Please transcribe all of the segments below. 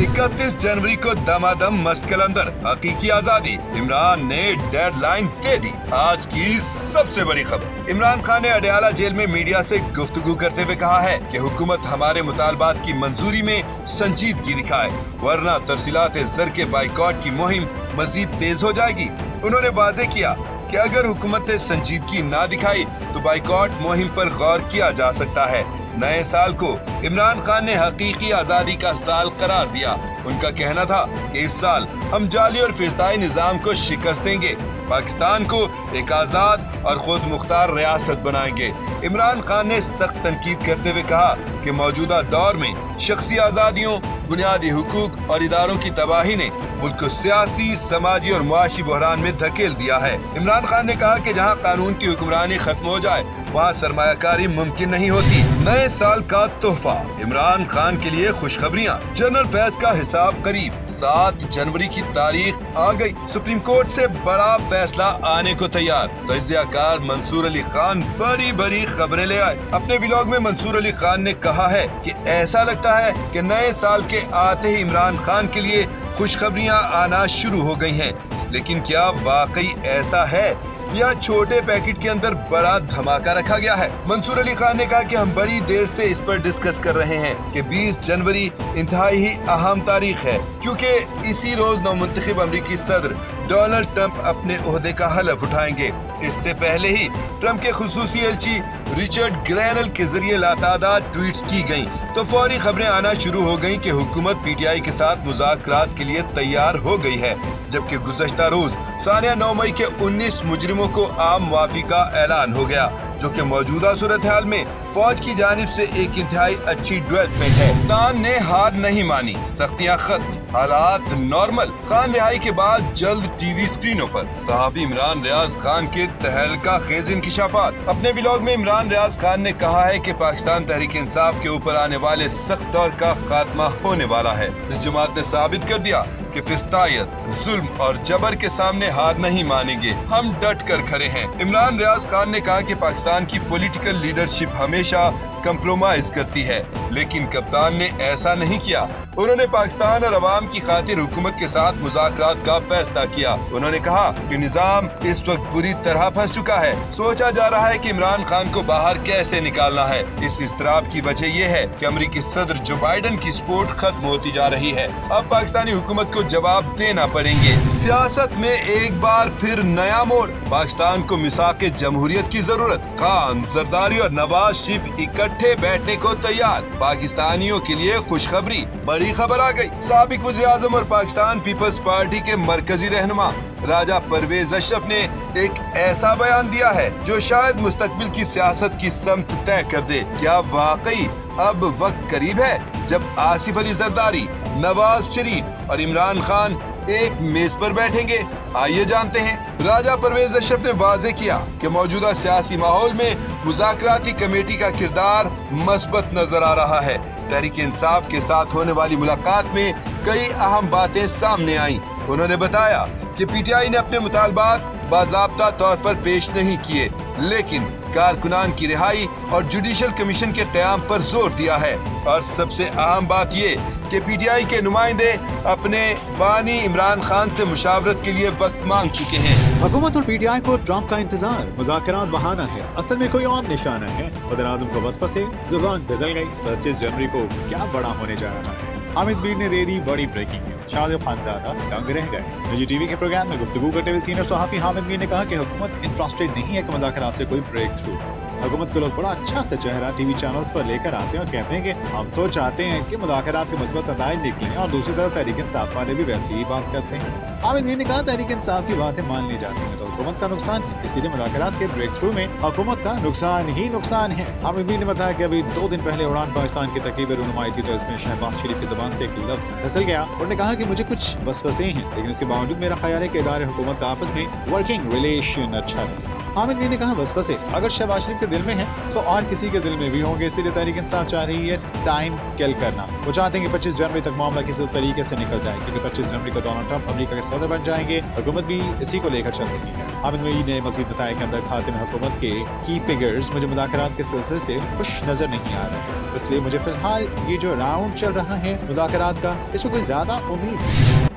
31 जनवरी को दमादम मस्त कलंदर हकीकी आजादी, इमरान ने डेडलाइन दे दी। आज की सबसे बड़ी खबर, इमरान खान ने अडयाला जेल में मीडिया से गुफ्तगू करते हुए कहा है कि हुकूमत हमारे मुतालबात की मंजूरी में संजीदगी दिखाए, वरना तरसीलात ज़र के बाइकॉट की मुहिम मजीद तेज हो जाएगी। उन्होंने वाज़ेह किया कि अगर हुकूमत ने संजीदगी ना दिखाई तो बाइकॉट मुहिम पर गौर किया जा सकता है। नए साल को इमरान खान ने हकीकी आजादी का साल करार दिया। उनका कहना था कि इस साल हम जाली और फिस्ताई निजाम को शिकस्त देंगे, पाकिस्तान को एक आजाद और खुद मुख्तार रियासत बनाएंगे। इमरान खान ने सख्त तनकीद करते हुए कहा कि मौजूदा दौर में शख्सी आजादियों, बुनियादी हुकूक और इदारों की तबाही ने मुल्क को सियासी, समाजी और मुआशी बहरान में धकेल दिया है। इमरान खान ने कहा कि जहां कानून की हुक्मरानी खत्म हो जाए वहां सरमायाकारी मुमकिन नहीं होती। नए साल का तोहफा, इमरान खान के लिए खुशखबरियां। जनरल फैज का हिसाब करीब, 7 जनवरी की तारीख आ गई। सुप्रीम कोर्ट से बड़ा फैसला आने को तैयार। तजज़ियाकार मंसूर अली खान बड़ी बड़ी खबरें ले आए। अपने व्लॉग में मंसूर अली खान ने कहा है कि ऐसा लगता है कि नए साल के आते ही इमरान खान के लिए खुशखबरियां आना शुरू हो गई हैं। लेकिन क्या वाकई ऐसा है या छोटे पैकेट के अंदर बड़ा धमाका रखा गया है? मंसूर अली खान ने कहा कि हम बड़ी देर से इस पर डिस्कस कर रहे हैं कि 20 जनवरी इंतहाई ही अहम तारीख है, क्योंकि इसी रोज नवमुंतखब अमरीकी सदर डोनाल्ड ट्रंप अपने ओहदे का हलफ उठाएंगे। इससे पहले ही ट्रंप के खुसूसी एलची रिचर्ड ग्रैनल के जरिए लातादाद ट्वीट्स की गयी तो फौरी खबरें आना शुरू हो गयी कि हुकूमत पीटीआई के साथ मुज़ाकरात के लिए तैयार हो गई है, जबकि गुज़श्ता रोज सानिया 9 मई के 19 मुजरिमों को आम माफी का ऐलान हो गया, जो कि मौजूदा सूरत हाल में फौज की जानिब से एक इंतहाई अच्छी डेवलपमेंट है। तान ने हार नहीं मानी, सख्तियां खत्म, हालात नॉर्मल। खान रिहाई के बाद जल्द टीवी स्क्रीनों पर। सहाफी इमरान रियाज खान के तहलका खेज इंकिशाफात। अपने व्लॉग में इमरान रियाज खान ने कहा है कि पाकिस्तान तहरीक इंसाफ के ऊपर आने वाले सख्त दौर का खात्मा होने वाला है। इस जमात ने साबित कर दिया कि फिस्तायत, जुल्म और जबर के सामने हार नहीं मानेंगे, हम डट कर खड़े हैं। इमरान रियाज खान ने कहा कि पाकिस्तान की पॉलिटिकल लीडरशिप हमेशा कंप्रोमाइज करती है, लेकिन कप्तान ने ऐसा नहीं किया। उन्होंने पाकिस्तान और अवाम की खातिर हुकूमत के साथ मुज़ाकरात का फैसला किया। उन्होंने कहा कि निज़ाम इस वक्त बुरी तरह फंस चुका है, सोचा जा रहा है कि इमरान खान को बाहर कैसे निकालना है। इस इस्तराब की वजह यह है कि अमेरिकी सदर जो बाइडन की सपोर्ट खत्म होती जा रही है। अब पाकिस्तानी हुकूमत को जवाब देना पड़ेंगे। सियासत में एक बार फिर नया मोड़, पाकिस्तान को मिसाक जमहूरियत की जरूरत। खान, जरदारी और नवाज शरीफ इकट्ठे बैठने को तैयार। पाकिस्तानियों के लिए खुशखबरी, बड़ी खबर आ गई। साबिक वज़ीर-ए-आज़म और पाकिस्तान पीपल्स पार्टी के मरकजी रहनुमा राजा परवेज अशरफ ने एक ऐसा बयान दिया है जो शायद मुस्तकबिल की सियासत की समत तय कर दे। क्या वाकई अब वक्त करीब है जब आसिफ अली जरदारी, नवाज शरीफ और इमरान खान एक मेज पर बैठेंगे? आइए जानते हैं। राजा परवेज अशरफ ने वाज़ेह किया कि मौजूदा सियासी माहौल में मुज़ाकराती कमेटी का किरदार मस्बत नजर आ रहा है। तहरीक इंसाफ के साथ होने वाली मुलाकात में कई अहम बातें सामने आईं। उन्होंने बताया कि पीटीआई ने अपने मुतालबात बाज़ाब्ता तौर पर पेश नहीं किए, लेकिन कारकुनान की रिहाई और जुडिशल कमीशन के क़याम पर जोर दिया है। और सबसे अहम बात ये कि पीटीआई के नुमाइंदे अपने बानी इमरान खान से मुशावरत के लिए वक्त मांग चुके हैं। हुकूमत और पीटीआई को ट्रंप का इंतजार, मुज़ाकरात बहाना है, असल में कोई और निशाना है। वज़ीर-ए-आज़म को बसपा से जुबान फिसल गई। 25 जनवरी को क्या बड़ा होने जा रहा है? हामिद मीर ने दे दी बड़ी ब्रेकिंग न्यूज, शाहज़ाद खानज़ादा दंग रह गए। निजी टीवी के प्रोग्राम में गुफ्तगू करते हुए सीनियर सहाफ़ी हामिद मीर ने कहा कि हुकूमत इंटरेस्टेड नहीं है कि मुज़ाकरात से कोई ब्रेक थ्रू। हुकूमत को लोग बड़ा अच्छा सा चेहरा टीवी चैनल्स पर लेकर आते हैं और कहते हैं कि हम तो चाहते हैं कि मुज़ाकरात के मुस्बत नताइज निकलें, और दूसरी तरफ तहरीक इंसाफ वाले भी वैसी ही बात करते हैं। हामिद मीर ने कहा तहरीक इंसाफ की बातें मान ली जाती हैं तो हुकूमत का नुकसान है, इसलिए मुज़ाकरात के ब्रेक थ्रू में हुकूमत का नुकसान ही नुकसान है। हामिद मीर ने बताया कि अभी 2 दिन पहले उड़ान पाकिस्तान की तकरीब रुनुमाई थी तो इसमें शहबाज शरीफ की ज़बान से एक लफ्ज़ फिसल गया। उन्होंने कहा कि मुझे कुछ वसवसे हैं, लेकिन उसके बावजूद मेरा ख्याल है कि इदारे हुकूमत का आपस में वर्किंग रिलेशन अच्छा है। हामिद मीर ने कहा वसवसे अगर शहबाज शरीफ के दिल में है तो और किसी के दिल में भी होंगे, इसलिए तहरीक इंसाफ चाह रही है टाइम किल करना। वो चाहते हैं कि 25 जनवरी तक मामला किसी तरीके से निकल जाए, क्योंकि 25 जनवरी को डोनाल्ड ट्रंप अमेरिका के सदर बन जाएंगे। हुकूमत भी इसी को लेकर चल रही है। हामिद मईद ने मज़ीद बताया कि अंदर खातिन हुकूमत के की फिगर्स मुझे मुज़ाकरात के सिलसिले से खुश नज़र नहीं आ रहे हैं, इसलिए मुझे फिलहाल ये जो राउंड चल रहा है मुज़ाकरात का, इसको कोई ज़्यादा उम्मीद नहीं।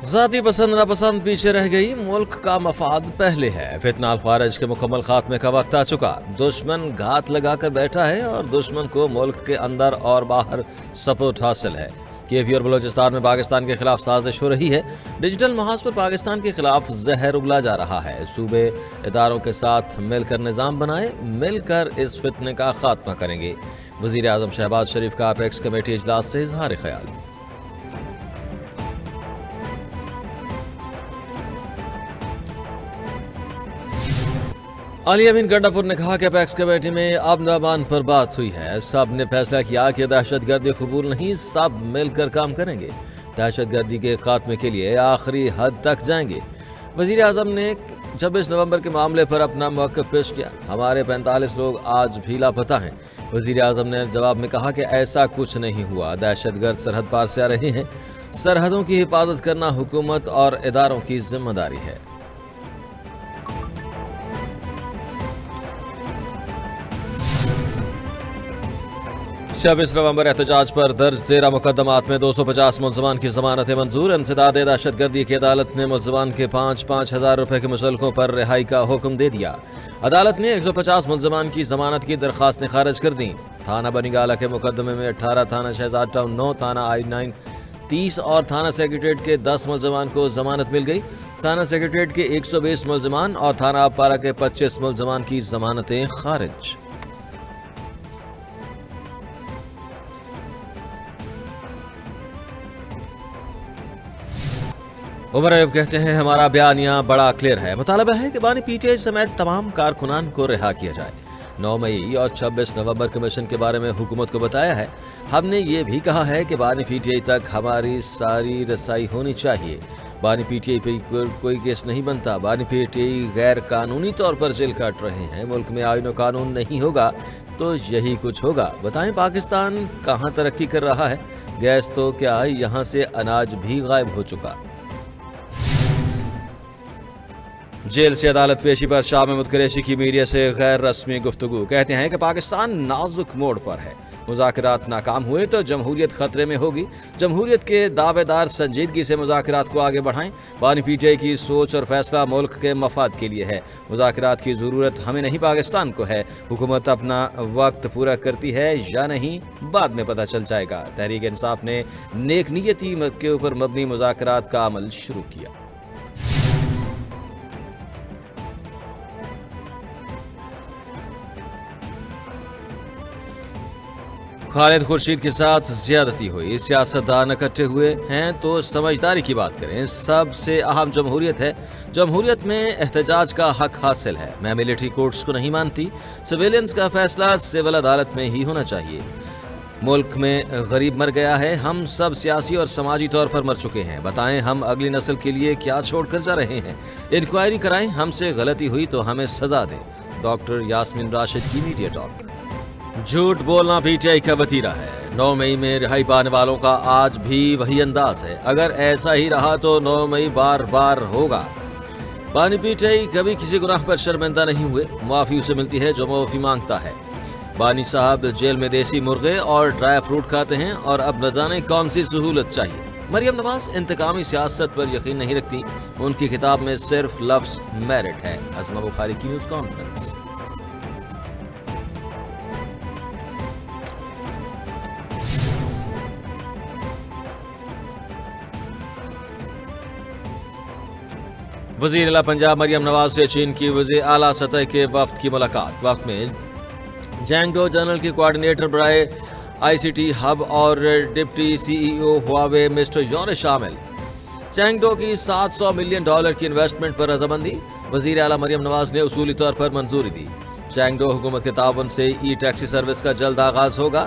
ज़ाती पसंद नापसंद पीछे रह गई, मुल्क का मफाद पहले है। फितना खारिज के मुकम्मल खात्मे का वक्त आ चुका। दुश्मन घात लगा कर बैठा है और दुश्मन को मुल्क के अंदर और बाहर सपोर्ट हासिल है। केपी और बलोचिस्तान में पाकिस्तान के खिलाफ साजिश हो रही है। डिजिटल महाज पर पाकिस्तान के खिलाफ जहर उगला जा रहा है। सूबे इदारों के साथ मिलकर निज़ाम बनाए, मिलकर इस फितने का खात्मा करेंगे। वज़ीर आज़म शहबाज शरीफ का अपेक्स कमेटी इजलास से इजहार ख्याल। अली अमीन गंडापुर ने कहा कि अपेक्स कमेटी में अमन अमान पर बात हुई है। सब ने फैसला किया कि दहशतगर्दी कबूल नहीं, सब मिलकर काम करेंगे। दहशतगर्दी के खात्मे के लिए आखिरी हद तक जाएंगे। वज़ीर आज़म ने 26 नवंबर के मामले पर अपना मौक़िफ़ पेश किया। हमारे 45 लोग आज भी लापता हैं। वज़ीर आज़म ने जवाब में कहा कि ऐसा कुछ नहीं हुआ, दहशतगर्द सरहद पार से आ रहे हैं। सरहदों की हिफाजत करना हुकूमत और इदारों की जिम्मेदारी है। 26 नवंबर एहतजाज पर दर्ज 13 मुकदमात में 250 मुलजमान की जमानतें मंजूर। इंसदाद दहशतगर्दी की अदालत ने मुलजमान के 5-5 हजार रुपए के मुचलकों पर रिहाई का हुक्म दे दिया। अदालत ने 150 मुलजमान की जमानत की दरखास्तें खारिज कर दी। थाना बनीगाला के मुकदमे में 18, थाना शहजाद टाउन 9, थाना I9 30 और थाना सेक्रेटरीट के 10 मुलजमान को जमानत मिल गई। थाना सेक्रेटरीट के 120 मुलजमान और थाना अपारा के 25 मुलजमान की जमानतें खारिज। उमर अयूब कहते हैं हमारा बयानिया बड़ा क्लियर है। मुतालबा है कि बानी पीटीआई समेत तमाम कारकुनान को रिहा किया जाए। 9 मई और 26 नवंबर कमीशन के बारे में हुकूमत को बताया है। हमने ये भी कहा है कि बानी पीटीआई तक हमारी सारी रसाई होनी चाहिए। बानी पीटीआई पे कोई केस नहीं बनता। बानी पीटीआई गैर कानूनी तौर पर जेल काट रहे हैं। मुल्क में आईन और कानून नहीं होगा तो यही कुछ होगा। बताएं पाकिस्तान कहाँ तरक्की कर रहा है? गैस तो क्या यहाँ से अनाज भी गायब हो चुका। जेल से अदालत पेशी पर शाह महमूद कुरैशी की मीडिया से गैर रस्मी गुफ्तगू। कहते हैं कि पाकिस्तान नाजुक मोड़ पर है। मुज़ाकरात नाकाम हुए तो जमहूरियत खतरे में होगी। जमहूरियत के दावेदार संजीदगी से मुज़ाकरात को आगे बढ़ाएं। बानी पीटीआई की सोच और फैसला मुल्क के मफाद के लिए है। मुज़ाकरात की ज़रूरत हमें नहीं, पाकिस्तान को है। हुकूमत अपना वक्त पूरा करती है या नहीं, बाद में पता चल जाएगा। तहरीक इंसाफ ने नेक नियती के ऊपर मबनी मुज़ाकरात का अमल शुरू किया। खालिद खुर्शीद के साथ ज्यादती हुई। सियासतदान इकट्ठे हुए हैं तो समझदारी की बात करें। सबसे अहम जमहूरियत है। जमहूरियत में एहतजाज का हक हासिल है। मैं मिलिट्री कोर्ट्स को नहीं मानती। सिविलियंस का फैसला सिविल अदालत में ही होना चाहिए। मुल्क में गरीब मर गया है। हम सब सियासी और समाजी तौर पर मर चुके हैं। बताएं हम अगली नस्ल के लिए क्या छोड़ कर जा रहे हैं? इंक्वायरी कराएं। हमसे गलती हुई तो हमें सजा दें। डॉक्टर यास्मीन राशिद की मीडिया टॉक। झूठ बोलना पीटीआई का वतीरा है। 9 मई में रिहाई पाने वालों का आज भी वही अंदाज है। अगर ऐसा ही रहा तो 9 मई बार बार होगा। बानी पीटीआई कभी किसी गुनाह पर शर्मिंदा नहीं हुए। माफी उसे मिलती है जो माफी मांगता है। बानी साहब जेल में देसी मुर्गे और ड्राई फ्रूट खाते हैं और अब न जाने कौन सी सहूलत चाहिए। मरियम नवाज इंतकामी सियासत पर यकीन नहीं रखती। उनकी किताब में सिर्फ लफ्ज मेरिट है। अज़मा बुखारी की न्यूज़ कॉन्फ्रेंस। वज़ीर आला पंजाब मरियम नवाज से चीन की वज़ीर आला सतह के वफ्द की मुलाकात। वक्त में जैंगडो जनरल के कोऑर्डिनेटर बराए ICT हब और डिप्टी CEO हुआवे मिस्टर योन शामिल। चैंगडो की $700 मिलियन की इन्वेस्टमेंट पर रजामंदी। वज़ीर आला मरियम नवाज ने उसूली तौर पर मंजूरी दी। चैंगडो हुकूमत के ताउन से टैक्सी सर्विस का जल्द आगाज होगा।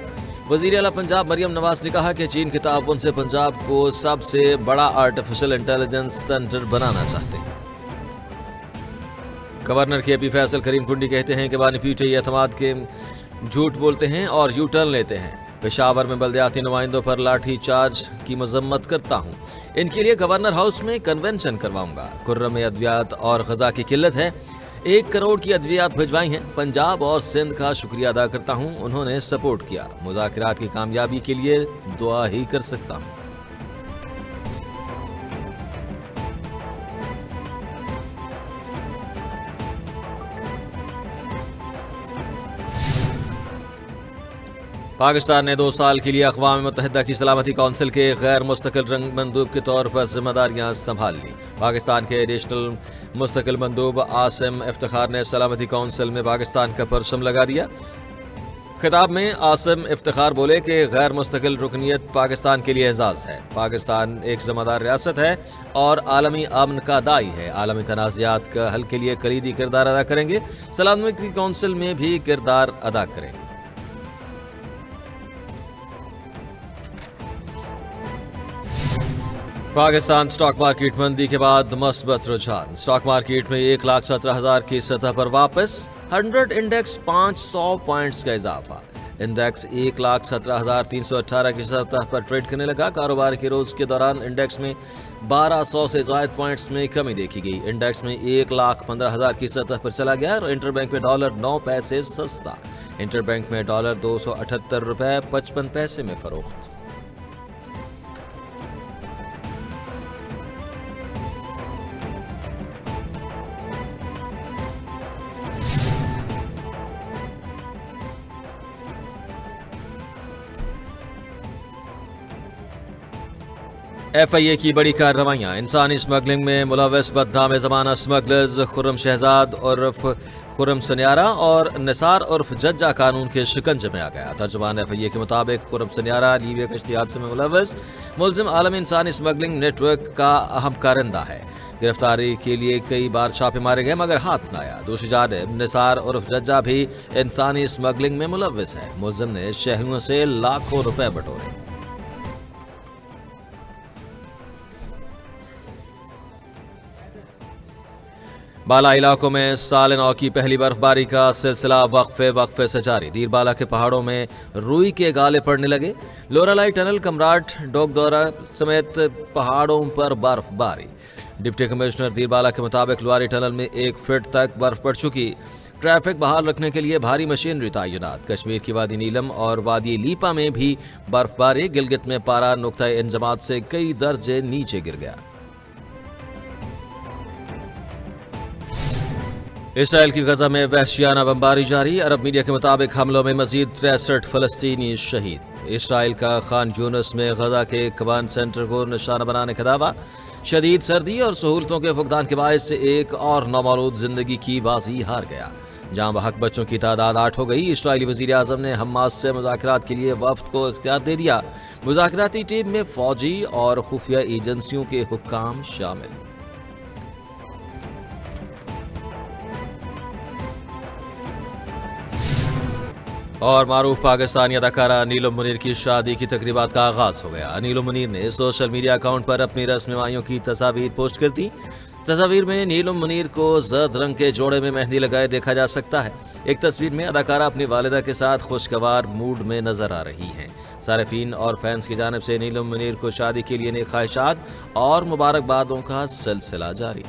वज़ीर आला पंजाब मरियम नवाज ने कहा कि चीन के ताउन से पंजाब को सबसे बड़ा आर्टिफिशियल इंटेलिजेंस सेंटर बनाना चाहते हैं। गवर्नर KP फैसल करीम कुंडी कहते हैं कि बानी पीटीआई एतमाद के झूठ बोलते हैं और यू टर्न लेते हैं। पेशावर में बलदियाती नुमाइंदों पर लाठी चार्ज की मजम्मत करता हूँ। इनके लिए गवर्नर हाउस में कन्वेंशन करवाऊंगा। खुर्रम में अद्वियात और गजा की किल्लत है। 1 करोड़ की अद्वियात भिजवाई हैं। पंजाब और सिंध का शुक्रिया अदा करता हूँ, उन्होंने सपोर्ट किया। मुज़ाकरात की कामयाबी के लिए दुआ ही कर सकता हूँ। पाकिस्तान ने 2 साल के लिए अक़वाम मुत्तहिदा की सलामती कौंसिल के गैर मुस्तकिल रंग मंदूब के तौर पर जिम्मेदारियां संभाल ली। पाकिस्तान के एडिशनल मुस्तकिल मंदूब आसिम इफ्तिखार ने सलामती कौंसिल में पाकिस्तान का परचम लगा दिया। खिताब में आसिम इफ्तिखार बोले कि गैर मुस्तकिल रुकनियत पाकिस्तान के लिए एजाज़ है। पाकिस्तान एक ज़िम्मेदार रियासत है और आलमी अमन का दाई है। आलमी तनाज़ात का हल के लिए कलीदी किरदार अदा करेंगे। सलामती कौंसिल में भी किरदार अदा करेंगे। पाकिस्तान स्टॉक मार्केट मंदी के बाद मस्बत रुझान। स्टॉक मार्केट में 1,17,000 की सतह पर वापस। 100 इंडेक्स 500 पॉइंट्स का इजाफा। इंडेक्स 1,17,318 की सतह पर ट्रेड करने लगा। कारोबार के रोज के दौरान इंडेक्स में 1200 से ज्यादा पॉइंट्स में कमी देखी गई। इंडेक्स में 1,15,000 की सतह पर चला गया और इंटरबैंक में डॉलर 9 पैसे सस्ता। इंटरबैंक में डॉलर 278 रुपए 55 पैसे में फरोख्त। FIA की बड़ी कार्रवाइयां। इंसानी स्मगलिंग में मुलव्वस बदनाम ज़माना स्मगलर्स खुर्रम शहजाद उर्फ खुर्रम सनियारा और निसार उर्फ जज्जा कानून के शिकंजे में आ गया। तर्जुमान FIA के मुताबिक खुर्रम सनियारा लीबिया कश्ती हादसे में मुलव्वस मुलजिम आलमी इंसानी स्मगलिंग नेटवर्क का अहम कारिंदा है। गिरफ्तारी के लिए कई बार छापे मारे गए मगर हाथ न आया। दूसरी जानिब निसार उर्फ जज्जा भी इंसानी स्मगलिंग में मुलव्वस है। मुलजिम ने शहरियों से लाखों रुपए बटोरे। बाला इलाकों में साल नौ की पहली बर्फबारी का सिलसिला वक्फे से जारी। दीरबाला के पहाड़ों में रुई के गाले पड़ने लगे। लोरालाई टनल, कमराट, डोगदौरा समेत पहाड़ों पर बर्फबारी। डिप्टी कमिश्नर दीरबाला के मुताबिक लुआरी टनल में 1 फीट तक बर्फ पड़ चुकी। ट्रैफिक बहाल रखने के लिए भारी मशीनरी तैनात। कश्मीर की वादी नीलम और वादी लीपा में भी बर्फबारी। गिलगित में पारा नुक्ता इंजमात से कई दर्जे नीचे गिर गया। इसराइल की गजा में वहशियाना बमबारी जारी। अरब मीडिया के मुताबिक हमलों में मजीद 63 फलस्तीनी शहीद। इसराइल का खान यूनिस में गजा के कमांड सेंटर को निशाना बनाने का दावा। शदीद सर्दी और सहूलतों के फुकदान के बायस से एक और नौमौलूद जिंदगी की बाजी हार गया। जहां बहक बच्चों की तादाद 8 हो गई। इसराइली वजीर आजम ने हमास से मुज़ाकरात के लिए वफ्द को इख्तियार दे दिया। मुज़ाकराती टीम में फौजी और खुफिया एजेंसियों के हुक्काम शामिल। और मारूफ पाकिस्तानी अदाकारा नीलम मुनीर की शादी की तकरीबात का आगाज हो गया। नीलम मुनीर ने सोशल मीडिया अकाउंट पर अपनी रस्म की तस्वीर पोस्ट कर दी। तस्वीर में नीलम मुनीर को जर्द रंग के जोड़े में मेहंदी लगाए देखा जा सकता है। एक तस्वीर में अदाकारा अपनी वालिदा के साथ खुशगवार मूड में नजर आ रही हैं। सारिफीन और फैंस की जानिब से नीलम मुनीर को शादी के लिए नेक ख्वाहिशात और मुबारकबादों का सिलसिला जारी।